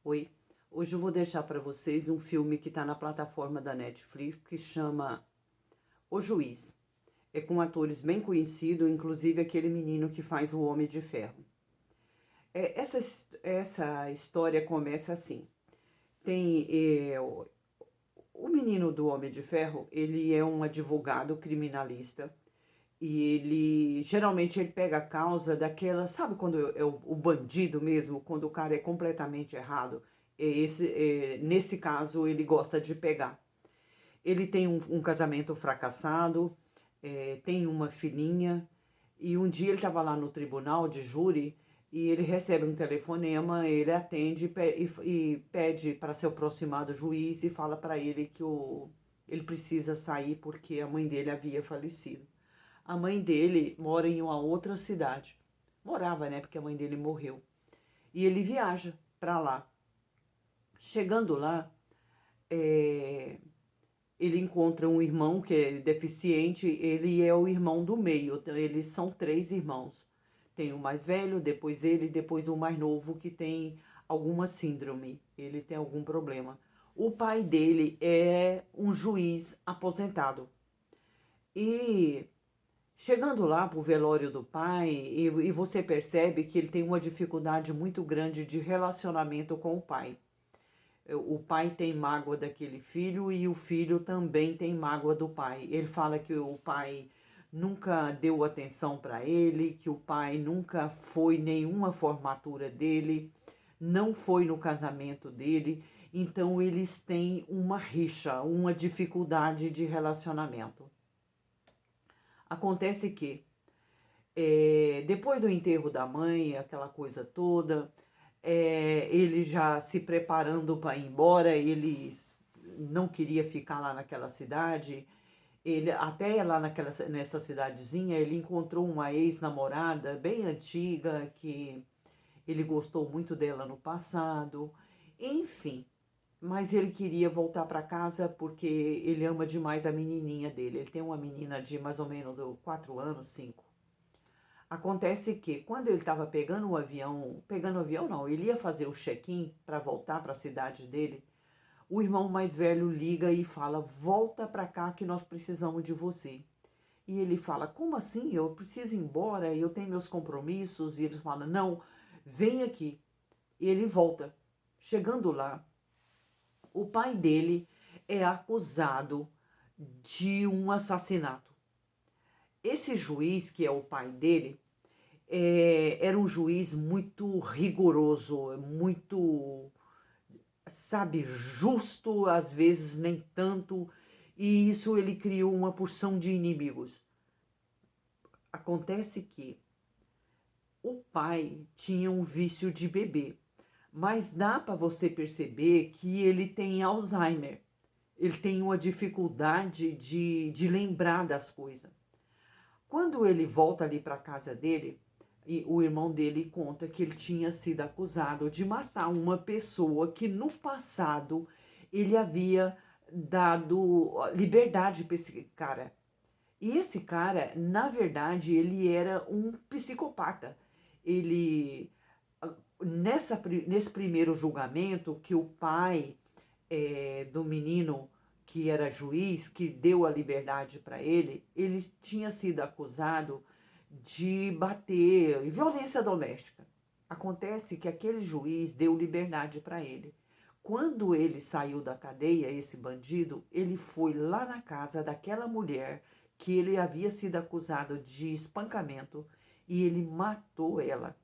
Oi, hoje eu vou deixar para vocês um filme que está na plataforma da Netflix que chama O Juiz. É com atores bem conhecidos, inclusive aquele menino que faz o Homem de Ferro. Essa história começa assim. Tem o menino do Homem de Ferro, ele é um advogado criminalista e geralmente ele pega a causa daquela, sabe quando é o bandido mesmo, quando o cara é completamente errado? Nesse caso ele gosta de pegar. Ele tem um casamento fracassado, tem uma filhinha, e um dia ele estava lá no tribunal de júri e ele recebe um telefonema, ele atende e pede para se aproximar do juiz e fala para ele que ele precisa sair porque a mãe dele havia falecido. A mãe dele mora em uma outra cidade. Morava, né? Porque a mãe dele morreu. E ele viaja para lá. Chegando lá, é, ele encontra um irmão que é deficiente, ele é o irmão do meio, então, eles são três irmãos. Tem o mais velho, depois ele, depois o mais novo que tem alguma síndrome, ele tem algum problema. O pai dele é um juiz aposentado. E chegando lá pro velório do pai, e você percebe que ele tem uma dificuldade muito grande de relacionamento com o pai. O pai tem mágoa daquele filho e o filho também tem mágoa do pai. Ele fala que o pai nunca deu atenção para ele, que o pai nunca foi nenhuma formatura dele, não foi no casamento dele. Então eles têm uma rixa, uma dificuldade de relacionamento. Acontece que depois do enterro da mãe, aquela coisa toda, ele já se preparando para ir embora, ele não queria ficar lá naquela cidade. Ele até lá nessa cidadezinha, ele encontrou uma ex-namorada bem antiga que ele gostou muito dela no passado. Enfim, mas ele queria voltar para casa porque ele ama demais a menininha dele. Ele tem uma menina de mais ou menos 4 anos, 5. Acontece que quando ele estava pegando o avião não, ele ia fazer o check-in para voltar para a cidade dele, o irmão mais velho liga e fala: "Volta para cá que nós precisamos de você". E ele fala: "Como assim? Eu preciso ir embora, eu tenho meus compromissos". E ele fala: "Não, vem aqui". E ele volta. Chegando lá, o pai dele é acusado de um assassinato. Esse juiz, que é o pai dele, era um juiz muito rigoroso, muito, sabe, justo, às vezes nem tanto, e isso ele criou uma porção de inimigos. Acontece que o pai tinha um vício de beber, mas dá para você perceber que ele tem Alzheimer, ele tem uma dificuldade de lembrar das coisas. Quando ele volta ali para casa dele, e o irmão dele conta que ele tinha sido acusado de matar uma pessoa que no passado ele havia dado liberdade para esse cara. E esse cara, na verdade, ele era um psicopata. Ele, nesse primeiro julgamento, que o pai do menino que era juiz, que deu a liberdade para ele tinha sido acusado de bater, violência doméstica. Acontece que aquele juiz deu liberdade para ele. Quando ele saiu da cadeia, esse bandido, ele foi lá na casa daquela mulher que ele havia sido acusado de espancamento e ele matou ela.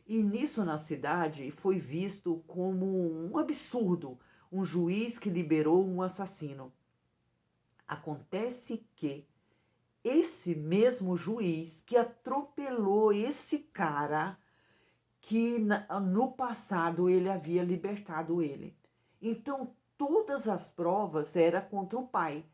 E nisso na cidade foi visto como um absurdo, um juiz que liberou um assassino. Acontece que esse mesmo juiz que atropelou esse cara que no passado ele havia libertado ele. Então todas as provas eram contra o pai,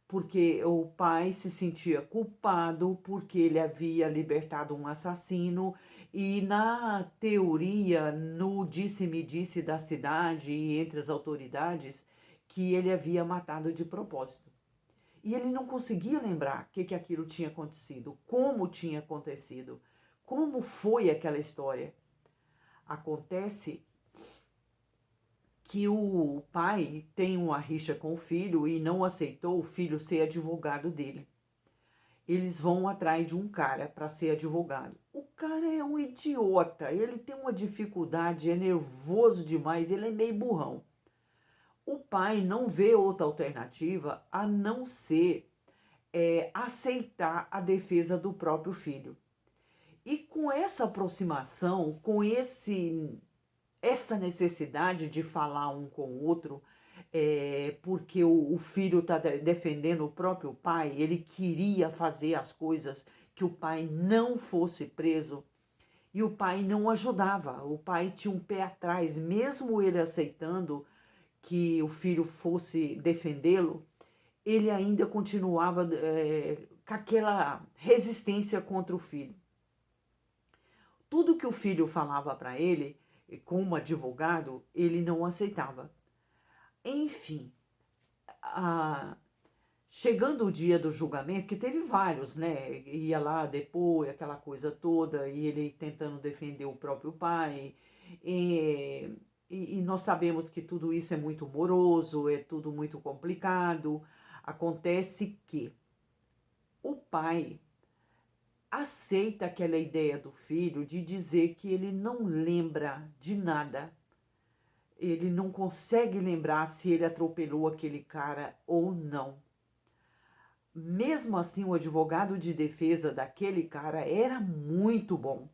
porque o pai se sentia culpado porque ele havia libertado um assassino e na teoria, no disse-me-disse da cidade e entre as autoridades, que ele havia matado de propósito. E ele não conseguia lembrar o que aquilo tinha acontecido, como tinha acontecido, como foi aquela história. Acontece que o pai tem uma rixa com o filho e não aceitou o filho ser advogado dele. Eles vão atrás de um cara para ser advogado. O cara é um idiota, ele tem uma dificuldade, é nervoso demais, ele é meio burrão. O pai não vê outra alternativa a não ser aceitar a defesa do próprio filho. E com essa aproximação, com essa necessidade de falar um com o outro, porque o filho está defendendo o próprio pai, ele queria fazer as coisas que o pai não fosse preso e o pai não ajudava. O pai tinha um pé atrás, mesmo ele aceitando que o filho fosse defendê-lo, ele ainda continuava com aquela resistência contra o filho. Tudo que o filho falava para ele, como advogado, ele não aceitava. Enfim, chegando o dia do julgamento, que teve vários, né? Ia lá depois, aquela coisa toda, e ele tentando defender o próprio pai. E nós sabemos que tudo isso é muito moroso, é tudo muito complicado. Acontece que o pai aceita aquela ideia do filho de dizer que ele não lembra de nada. Ele não consegue lembrar se ele atropelou aquele cara ou não. Mesmo assim, o advogado de defesa daquele cara era muito bom.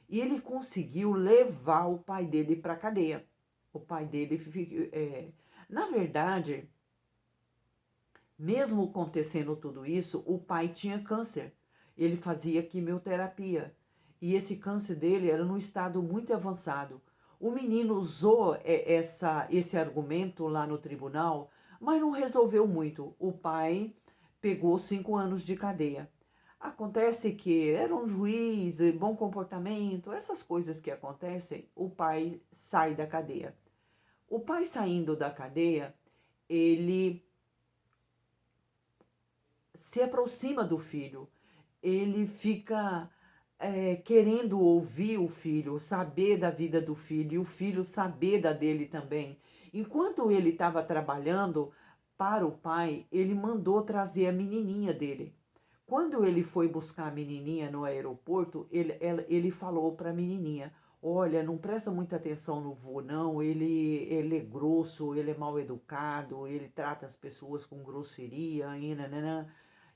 E ele conseguiu levar o pai dele para a cadeia. O pai dele, na verdade, mesmo acontecendo tudo isso, o pai tinha câncer. Ele fazia quimioterapia. E esse câncer dele era num estado muito avançado. O menino usou esse argumento lá no tribunal, mas não resolveu muito. O pai pegou 5 anos de cadeia. Acontece que era um juiz, bom comportamento, essas coisas que acontecem, o pai sai da cadeia. O pai saindo da cadeia, ele se aproxima do filho, ele fica querendo ouvir o filho, saber da vida do filho e o filho saber da dele também. Enquanto ele estava trabalhando para o pai, ele mandou trazer a menininha dele. Quando ele foi buscar a menininha no aeroporto, ele falou para a menininha: olha, não presta muita atenção no vô, não. Ele é grosso, ele é mal educado, ele trata as pessoas com grosseria,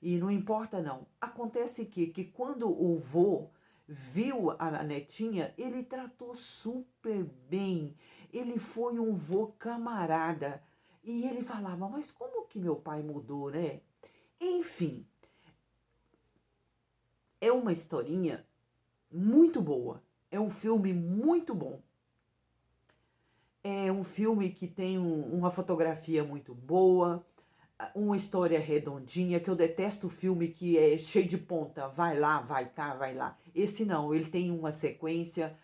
e não importa não. Acontece que quando o vô viu a netinha, ele tratou super bem. Ele foi um vô camarada. E ele falava: mas como que meu pai mudou, né? Enfim, é uma historinha muito boa. É um filme muito bom. É um filme que tem uma fotografia muito boa, uma história redondinha, que eu detesto o filme que é cheio de ponta, vai lá, vai cá, vai lá. Esse não, ele tem uma sequência.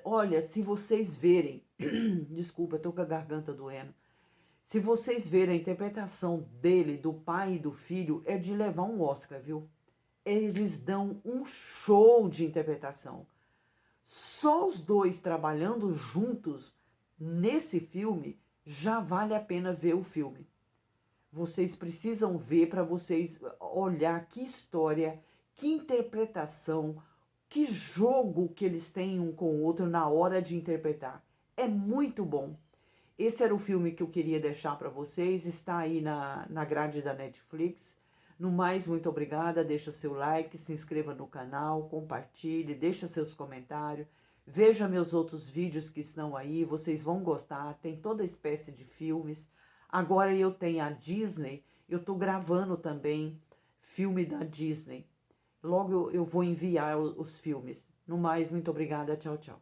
Olha, se vocês verem, desculpa, eu tô com a garganta doendo. Se vocês verem a interpretação dele, do pai e do filho, é de levar um Oscar, viu? Eles dão um show de interpretação. Só os dois trabalhando juntos nesse filme já vale a pena ver o filme. Vocês precisam ver para vocês olhar que história, que interpretação, que jogo que eles têm um com o outro na hora de interpretar. É muito bom. Esse era o filme que eu queria deixar para vocês. Está aí na grade da Netflix. No mais, muito obrigada. Deixa seu like, se inscreva no canal, compartilhe, deixa seus comentários. Veja meus outros vídeos que estão aí, vocês vão gostar. Tem toda espécie de filmes. Agora eu tenho a Disney, eu estou gravando também filme da Disney. Logo eu vou enviar os filmes. No mais, muito obrigada. Tchau, tchau.